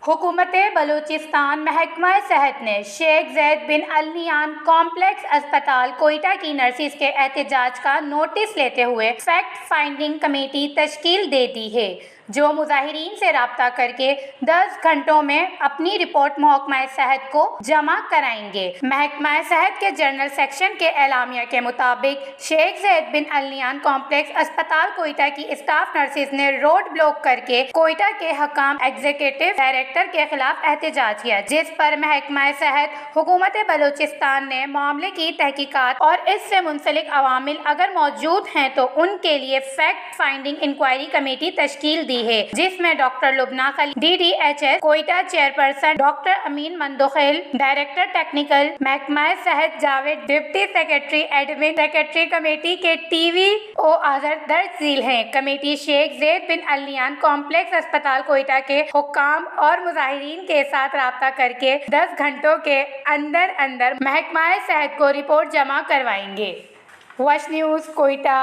حکومت بلوچستان محکمہ صحت نے شیخ زید بن ال-نہیان کمپلیکس اسپتال کوئٹہ کی نرسز کے احتجاج کا نوٹس لیتے ہوئے فیکٹ فائنڈنگ کمیٹی تشکیل دے دی ہے، جو مظاہرین سے رابطہ کر کے 10 گھنٹوں میں اپنی رپورٹ محکمہ صحت کو جمع کرائیں گے۔ محکمہ صحت کے جنرل سیکشن کے اعلامیہ کے مطابق شیخ زید بن ال-نہیان کمپلیکس اسپتال کوئٹہ کی اسٹاف نرسز نے روڈ بلاک کر کے کوئٹہ کے حکام ایگزیکٹو ڈائریکٹر کے خلاف احتجاج کیا، جس پر محکمہ صحت حکومت بلوچستان نے معاملے کی تحقیقات اور اس سے منسلک عوامل اگر موجود ہیں تو ان کے لیے فیکٹ فائنڈنگ انکوائری کمیٹی تشکیل دی ہے، جس میں ڈاکٹر لبنہ خلیل DDHS کوئٹہ چیئرپرسن، ڈاکٹر امین مندوخیل ڈائریکٹر ٹیکنیکل محکمہ صحت، Javed deputy secretary admin secretary committee کے TVO اعضاء درج ذیل ہیں۔ کمیٹی شیخ زید بن ال-نہیان کمپلیکس اسپتال کوئٹہ کے حکام اور مظاہرین کے ساتھ رابطہ کر کے 10 گھنٹوں کے اندر محکمہ صحت کو رپورٹ جمع کروائیں گے۔ وش نیوز کوئٹہ۔